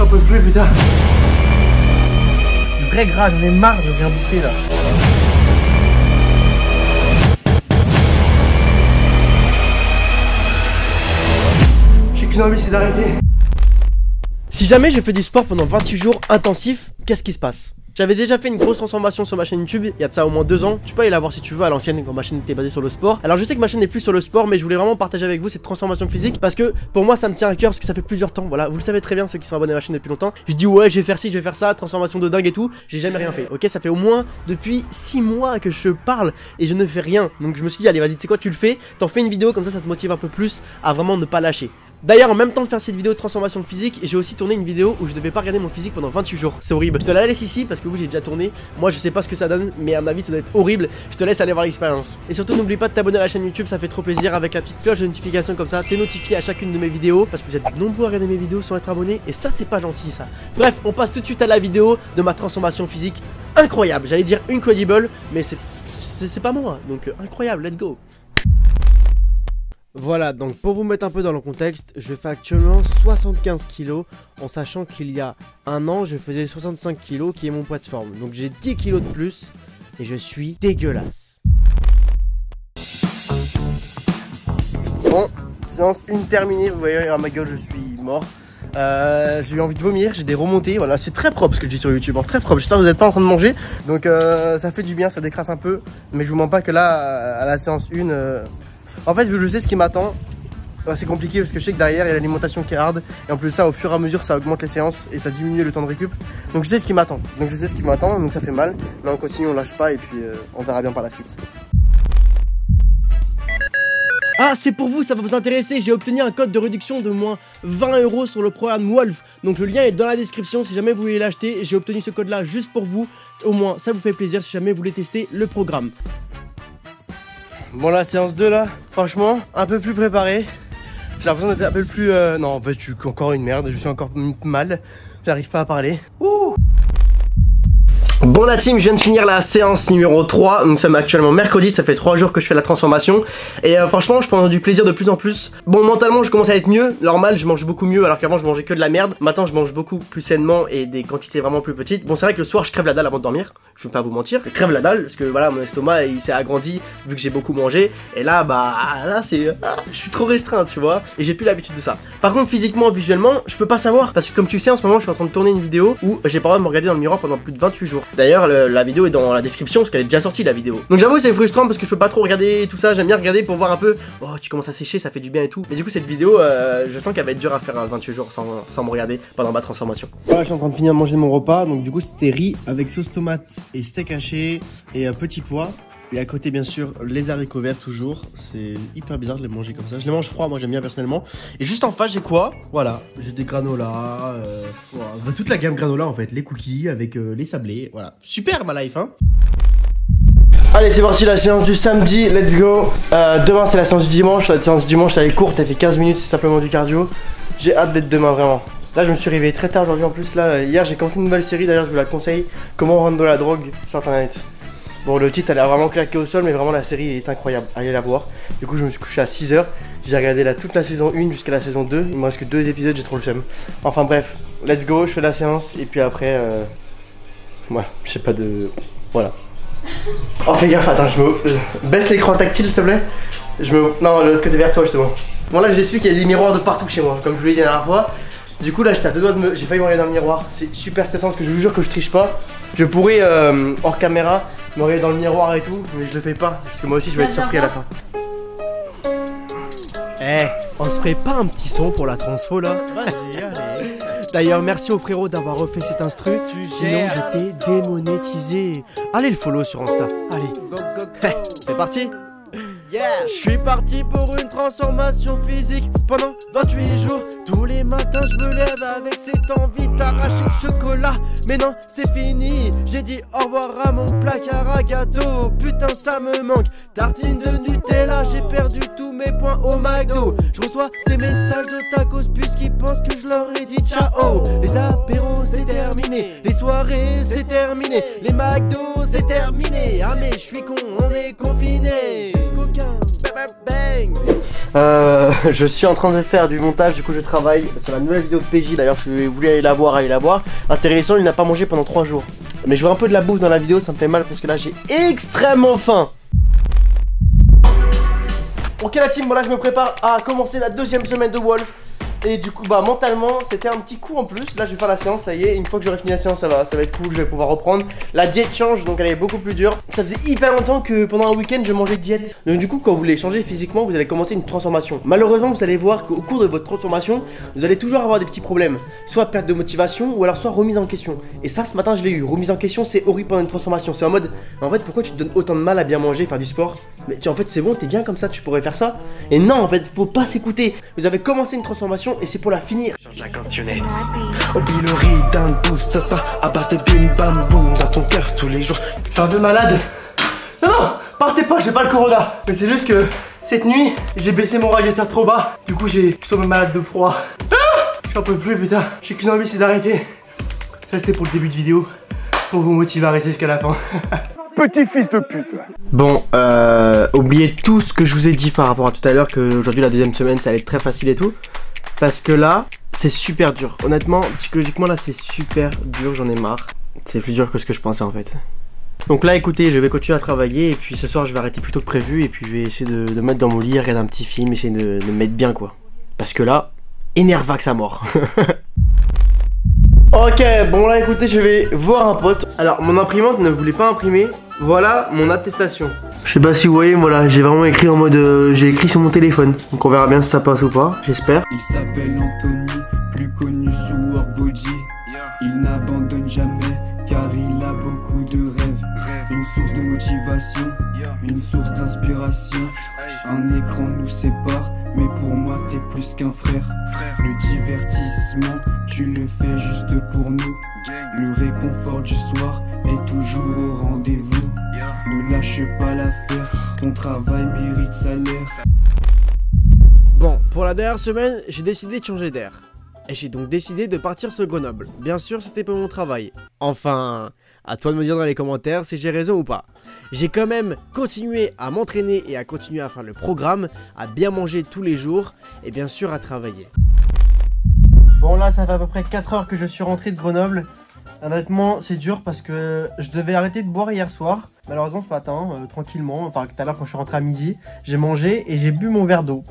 peux plus, putain. Du vrai gras, j'en ai marre de rien bouffer là. J'ai qu'une envie, c'est d'arrêter. Si jamais je fais du sport pendant 28 jours intensifs, qu'est-ce qui se passe? J'avais déjà fait une grosse transformation sur ma chaîne YouTube, il y a de ça au moins 2 ans. Tu peux aller la voir si tu veux à l'ancienne quand ma chaîne était basée sur le sport. Alors je sais que ma chaîne n'est plus sur le sport, mais je voulais vraiment partager avec vous cette transformation physique parce que pour moi ça me tient à cœur parce que ça fait plusieurs temps. Voilà, vous le savez très bien ceux qui sont abonnés à ma chaîne depuis longtemps. Je dis ouais, je vais faire ci, je vais faire ça, transformation de dingue et tout. J'ai jamais rien fait. Ok, ça fait au moins depuis 6 mois que je parle et je ne fais rien. Donc je me suis dit allez vas-y, tu sais quoi, tu le fais, t'en fais une vidéo comme ça te motive un peu plus à vraiment ne pas lâcher. D'ailleurs en même temps de faire cette vidéo de transformation physique, j'ai aussi tourné une vidéo où je devais pas regarder mon physique pendant 28 jours. C'est horrible. Je te la laisse ici parce que oui j'ai déjà tourné. Moi je sais pas ce que ça donne, mais à ma vie ça doit être horrible. Je te laisse aller voir l'expérience. Et surtout n'oublie pas de t'abonner à la chaîne YouTube, ça fait trop plaisir. Avec la petite cloche de notification comme ça, t'es notifié à chacune de mes vidéos parce que vous êtes nombreux à regarder mes vidéos sans être abonné. Et ça c'est pas gentil ça. Bref, on passe tout de suite à la vidéo de ma transformation physique incroyable. J'allais dire incredible, mais c'est pas moi. Donc incroyable, let's go. Voilà, donc pour vous mettre un peu dans le contexte, je fais actuellement 75 kg en sachant qu'il y a un an je faisais 65 kg qui est mon poids de forme. Donc j'ai 10 kg de plus et je suis dégueulasse. Bon, séance 1 terminée, vous voyez à ma gueule je suis mort. J'ai eu envie de vomir, j'ai des remontées, voilà c'est très propre ce que je dis sur YouTube, hein, très propre, j'espère que vous n'êtes pas en train de manger. Donc ça fait du bien, ça décrasse un peu, mais je vous mens pas que là, à la séance 1... En fait, je sais ce qui m'attend. C'est compliqué parce que je sais que derrière il y a l'alimentation qui est hard. Et en plus, ça, au fur et à mesure, ça augmente les séances et ça diminue le temps de récup. Donc, je sais ce qui m'attend. Donc, ça fait mal. Mais on continue, on lâche pas et puis on verra bien par la suite. Ah, c'est pour vous, ça va vous intéresser. J'ai obtenu un code de réduction de moins 20 € sur le programme Wolf. Donc, le lien est dans la description si jamais vous voulez l'acheter. J'ai obtenu ce code là juste pour vous. Au moins, ça vous fait plaisir si jamais vous voulez tester le programme. Bon la séance 2 là, franchement, un peu plus préparé. J'ai l'impression d'être un peu plus... Non en fait je suis encore une merde, je suis encore mal. J'arrive pas à parler. Ouh. Bon la team, je viens de finir la séance numéro 3. Nous sommes actuellement mercredi, ça fait 3 jours que je fais la transformation. Et franchement je prends du plaisir de plus en plus. Bon mentalement je commence à être mieux. Normal je mange beaucoup mieux alors qu'avant je mangeais que de la merde. Maintenant je mange beaucoup plus sainement et des quantités vraiment plus petites. Bon c'est vrai que le soir je crève la dalle avant de dormir. Je vais pas vous mentir, je crève la dalle parce que voilà mon estomac il s'est agrandi vu que j'ai beaucoup mangé. Et là bah là c'est... je suis trop restreint tu vois. Et j'ai plus l'habitude de ça. Par contre physiquement, visuellement, je peux pas savoir. Parce que comme tu sais en ce moment je suis en train de tourner une vidéo où j'ai pas le droit de me regarder dans le miroir pendant plus de 28 jours. D'ailleurs la vidéo est dans la description parce qu'elle est déjà sortie la vidéo. Donc j'avoue c'est frustrant parce que je peux pas trop regarder tout ça. J'aime bien regarder pour voir un peu. Oh tu commences à sécher, ça fait du bien et tout. Mais du coup cette vidéo je sens qu'elle va être dure à faire 28 jours sans me regarder pendant ma transformation. Voilà, je suis en train de finir de manger mon repas. Donc du coup c'était riz avec sauce tomate et steak haché et petit pois. Et à côté bien sûr les haricots verts toujours. C'est hyper bizarre de les manger comme ça. Je les mange froid, moi j'aime bien personnellement. Et juste en face j'ai quoi? Voilà, j'ai des granolas, voilà. Toute la gamme granola en fait. Les cookies avec les sablés. Voilà, super ma life hein. Allez c'est parti la séance du samedi, let's go. Demain c'est la séance du dimanche. La séance du dimanche elle est courte, elle fait 15 minutes, c'est simplement du cardio. J'ai hâte d'être demain vraiment. Là je me suis réveillé très tard aujourd'hui en plus. Là hier j'ai commencé une nouvelle série, d'ailleurs je vous la conseille. Comment vendre de la drogue sur internet. Bon le titre elle a vraiment claqué au sol mais vraiment la série est incroyable, allez la voir. Du coup je me suis couché à 6 h, j'ai regardé toute la saison 1 jusqu'à la saison 2. Il me reste que 2 épisodes, j'ai trop le seum. Enfin bref, let's go, je fais la séance et puis après voilà, je sais pas de... Voilà. Oh fais gaffe, attends, je baisse l'écran tactile s'il te plaît. Non, de l'autre côté vers toi justement. Bon là je vous explique qu'il y a des miroirs de partout chez moi, comme je vous l'ai dit la dernière fois. Du coup là j'étais à 2 doigts de j'ai failli me regarder dans le miroir. C'est super stressant parce que je vous jure que je triche pas. Je pourrais hors caméra me regarder dans le miroir et tout, mais je le fais pas parce que moi aussi je vais être surpris à la fin. Eh, on se ferait pas un petit son pour la transfo là? Vas-y, allez. D'ailleurs merci au frérot d'avoir refait cet instru. Sinon j'étais démonétisé. Allez le follow sur Insta. Allez, go go. Hey, c'est parti. Yeah. Je suis parti pour une transformation physique pendant 28 jours. Tous les matins je me lève avec cette envie d'arracher le chocolat. Mais non c'est fini, j'ai dit au revoir à mon placard à gâteau. Putain ça me manque, tartine de Nutella. J'ai perdu tous mes points au McDo. Je reçois des messages de tacos puisqu'ils pensent que je leur ai dit ciao. Les apéros c'est terminé, les soirées c'est terminé, les McDo c'est terminé. Ah mais je suis con, on est confiné jusqu'au 15. Bang. Je suis en train de faire du montage, du coup je travaille sur la nouvelle vidéo de PJ. D'ailleurs si vous voulez aller la voir, Intéressant, il n'a pas mangé pendant 3 jours. Mais je vois un peu de la bouffe dans la vidéo, ça me fait mal parce que là j'ai extrêmement faim. Ok la team, voilà je me prépare à commencer la 2e semaine de Wolf. Et du coup bah mentalement c'était un petit coup en plus. Là je vais faire la séance, ça y est, une fois que j'aurai fini la séance ça va être cool, je vais pouvoir reprendre. La diète change donc elle est beaucoup plus dure. Ça faisait hyper longtemps que pendant un week-end je mangeais diète. Donc du coup quand vous voulez changer physiquement vous allez commencer une transformation. Malheureusement vous allez voir qu'au cours de votre transformation vous allez toujours avoir des petits problèmes. Soit perte de motivation ou alors soit remise en question. Et ça ce matin je l'ai eu, remise en question c'est horrible pendant une transformation. C'est en mode en fait pourquoi tu te donnes autant de mal à bien manger, faire du sport? Mais en fait c'est bon, t'es bien comme ça, tu pourrais faire ça. Et non en fait faut pas s'écouter. Vous avez commencé une transformation et c'est pour la finir. Change la cantillonnette. Oublie le riz d'un douce, ça sera à base de bim bam boum dans ton cœur tous les jours. Je suis un peu malade. Non, non, partez pas, j'ai pas le corona. Mais c'est juste que cette nuit, j'ai baissé mon radiateur trop bas. Du coup, j'ai tombé malade de froid. J'en peux plus, putain. J'ai qu'une envie, c'est d'arrêter. Ça, c'était pour le début de vidéo. Pour vous motiver à rester jusqu'à la fin. Petit fils de pute. Bon, oubliez tout ce que je vous ai dit par rapport à tout à l'heure, que aujourd'hui la 2e semaine, ça allait être très facile et tout. Parce que là, c'est super dur. Honnêtement, psychologiquement, là, c'est super dur. J'en ai marre. C'est plus dur que ce que je pensais, en fait. Donc là, écoutez, je vais continuer à travailler. Et puis ce soir, je vais arrêter plus tôt que prévu. Et puis je vais essayer de me mettre dans mon lit, regarder un petit film, essayer de me mettre bien, quoi. Parce que là, énervax à mort. Ok, bon là, écoutez, je vais voir un pote. Alors, mon imprimante ne voulait pas imprimer. Voilà mon attestation. Je sais pas si vous voyez, voilà, j'ai vraiment écrit en mode j'ai écrit sur mon téléphone. Donc on verra bien si ça passe ou pas, j'espère. Il s'appelle Anthony, plus connu sous Workbody. Il n'abandonne jamais car il a beaucoup de rêves. Une source de motivation, une source d'inspiration. Un écran nous sépare, mais pour moi t'es plus qu'un frère. Le divertissement, tu le fais juste pour nous. Le réconfort du soir est toujours au rendez-vous. Ne lâche pas l'affaire, ton travail mérite salaire. Bon, pour la dernière semaine, j'ai décidé de changer d'air. Et j'ai donc décidé de partir sur Grenoble. Bien sûr, c'était pour mon travail. Enfin, à toi de me dire dans les commentaires si j'ai raison ou pas. J'ai quand même continué à m'entraîner et à continuer à faire le programme, à bien manger tous les jours et bien sûr à travailler. Bon là, ça fait à peu près 4 heures que je suis rentré de Grenoble. Honnêtement, c'est dur parce que je devais arrêter de boire hier soir. Malheureusement, ce matin, tranquillement, enfin tout à l'heure quand je suis rentré à midi, j'ai mangé et j'ai bu mon verre d'eau.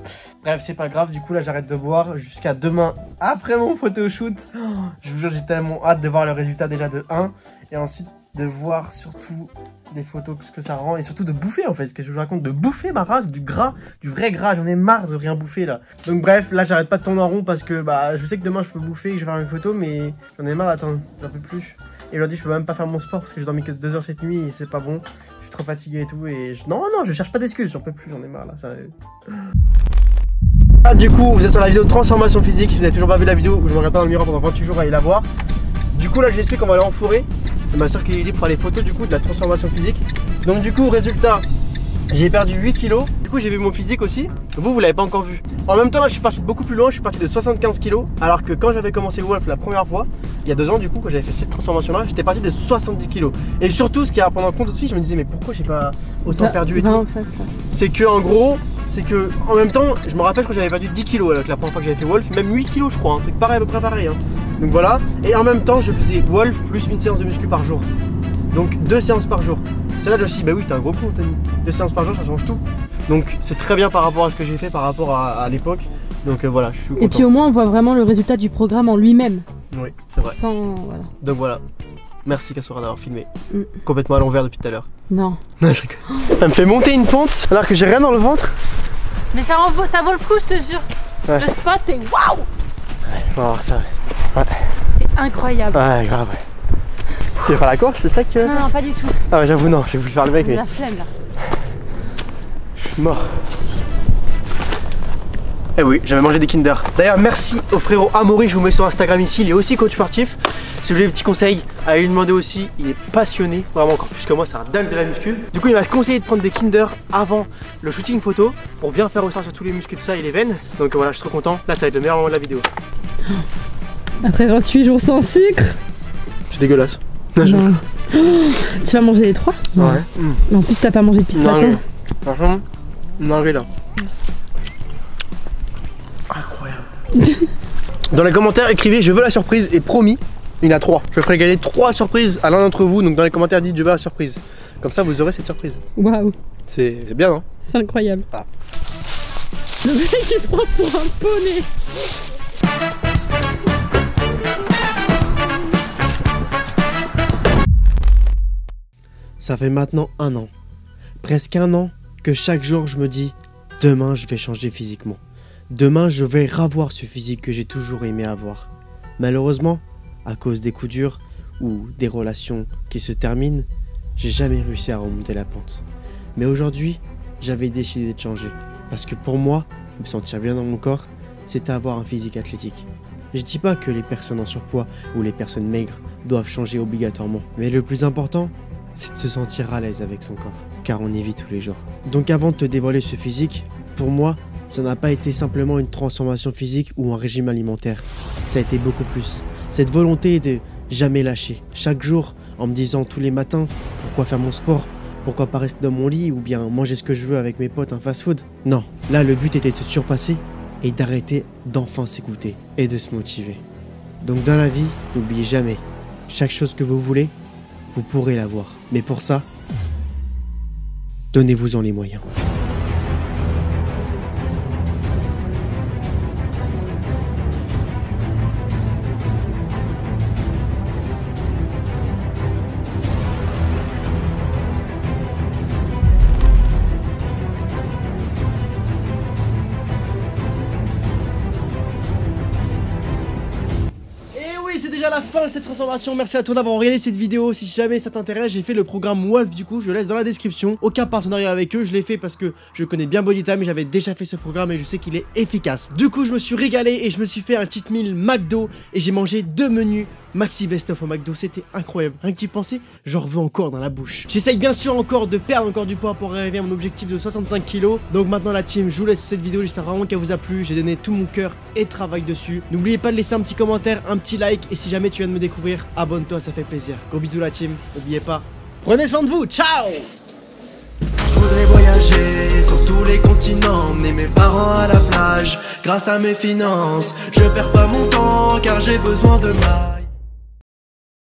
Bref, c'est pas grave, du coup là j'arrête de boire jusqu'à demain après mon photoshoot. Oh, je vous jure, j'ai tellement hâte de voir le résultat déjà de 1 et ensuite de voir surtout des photos, ce que ça rend et surtout de bouffer en fait, que je vous raconte, de bouffer ma race, du gras, du vrai gras, j'en ai marre de rien bouffer là. Donc bref, là j'arrête pas de tourner en rond parce que bah je sais que demain je peux bouffer et que je vais faire mes photos mais j'en ai marre d'attendre, j'en peux plus. Et aujourd'hui je peux même pas faire mon sport parce que j'ai dormi que 2 heures cette nuit et c'est pas bon. Je suis trop fatigué et tout et non je cherche pas d'excuses, j'en peux plus, j'en ai marre là, ça... Ah, du coup vous êtes sur la vidéo de transformation physique, si vous n'avez toujours pas vu la vidéo où je me regarde pas dans le miroir pendant 28 jours, allez la voir. Du coup là je l'explique, on va aller en forêt. C'est ma soeur qui est aidée pour faire les photos du coup de la transformation physique. Donc du coup résultat, j'ai perdu 8 kilos. Du coup j'ai vu mon physique aussi. Vous l'avez pas encore vu. En même temps là je suis parti de beaucoup plus loin, je suis parti de 75 kilos. Alors que quand j'avais commencé Wolf la première fois, il y a 2 ans du coup, quand j'avais fait cette transformation là, j'étais parti de 70 kilos. Et surtout ce qui est à prendre en compte aussi, je me disais mais pourquoi j'ai pas autant perdu et tout. C'est que en gros, c'est que en même temps, je me rappelle quand j'avais perdu 10 kilos avec la première fois que j'avais fait Wolf, même 8 kilos je crois, un truc pareil, à peu près pareil. Hein. Donc voilà, et en même temps je faisais Wolf plus une séance de muscu par jour. Donc 2 séances par jour. C'est là que je me suis dit, bah oui, t'as un gros coup, Anthony. 2 séances par jour, ça change tout. Donc c'est très bien par rapport à ce que j'ai fait, par rapport à l'époque. Donc voilà, je suis content. Et puis au moins on voit vraiment le résultat du programme en lui-même. Oui, c'est vrai. Voilà. Donc voilà. Merci Kassoura d'avoir filmé. Complètement à l'envers depuis tout à l'heure. Non. Non, je rigole. Ça me fait monter une pente alors que j'ai rien dans le ventre. Mais ça vaut le coup, je te jure. Ouais. Le spot est waouh. Ouais, bon, ça va. Ouais. C'est incroyable. Ouais, grave, ouais. Tu veux faire la course, c'est ça que... Non, pas du tout. Ah ouais, j'avoue, non, j'ai voulu faire le mec, mais... La flemme, là. Je suis mort. Eh oui, j'avais mangé des Kinder. D'ailleurs, merci au frérot Amaury, je vous mets sur Instagram ici, il est aussi coach sportif. Si vous voulez des petits conseils, allez lui demander aussi, il est passionné, vraiment encore plus que moi, c'est un dingue de la muscu. Du coup, il m'a conseillé de prendre des Kinder avant le shooting photo pour bien faire ressortir tous les muscles de ça et les veines. Donc voilà, je suis trop content. Là, ça va être le meilleur moment de la vidéo. Après 28 jours sans sucre. C'est dégueulasse. Non. Tu vas manger les 3? Ouais. En plus, t'as pas mangé depuis ce matin. Franchement, non, là. Dans les commentaires, écrivez je veux la surprise et promis, il y en a 3. Je ferai gagner 3 surprises à l'un d'entre vous. Donc dans les commentaires, dites je veux la surprise. Comme ça, vous aurez cette surprise. Waouh. C'est bien, hein? C'est incroyable. Ah. Le mec il se prend pour un poney. Ça fait maintenant 1 an, presque 1 an, que chaque jour je me dis demain je vais changer physiquement. Demain je vais revoir ce physique que j'ai toujours aimé avoir. Malheureusement, à cause des coups durs ou des relations qui se terminent, j'ai jamais réussi à remonter la pente. Mais aujourd'hui, j'avais décidé de changer. Parce que pour moi, me sentir bien dans mon corps, c'était avoir un physique athlétique. Je dis pas que les personnes en surpoids ou les personnes maigres doivent changer obligatoirement. Mais le plus important, c'est de se sentir à l'aise avec son corps, car on y vit tous les jours. Donc avant de te dévoiler ce physique, pour moi, ça n'a pas été simplement une transformation physique ou un régime alimentaire. Ça a été beaucoup plus. Cette volonté de jamais lâcher. Chaque jour, en me disant tous les matins, pourquoi faire mon sport? Pourquoi pas rester dans mon lit ou bien manger ce que je veux avec mes potes, un fast-food? Non, là le but était de se surpasser et d'arrêter d'enfin s'écouter et de se motiver. Donc dans la vie, n'oubliez jamais, chaque chose que vous voulez, vous pourrez l'avoir. Mais pour ça, donnez-vous-en les moyens. C'est déjà la fin de cette transformation. Merci à toi d'avoir regardé cette vidéo. Si jamais ça t'intéresse, j'ai fait le programme Wolf, du coup je laisse dans la description. Aucun partenariat avec eux, je l'ai fait parce que je connais bien Bodytime et j'avais déjà fait ce programme et je sais qu'il est efficace. Du coup je me suis régalé et je me suis fait un cheat meal McDo et j'ai mangé 2 menus Maxi Best of au McDo, c'était incroyable. Rien que d'y penser, j'en veux encore dans la bouche. J'essaye bien sûr encore de perdre encore du poids pour arriver à mon objectif de 65 kg. Donc maintenant la team, je vous laisse cette vidéo, j'espère vraiment qu'elle vous a plu. J'ai donné tout mon cœur et travail dessus. N'oubliez pas de laisser un petit commentaire, un petit like et si jamais tu viens de me découvrir, abonne-toi, ça fait plaisir. Gros bisous la team, n'oubliez pas, prenez soin de vous, ciao! Je voudrais voyager sur tous les continents, emmener mes parents à la plage grâce à mes finances. Je perds pas mon temps car j'ai besoin de mailles.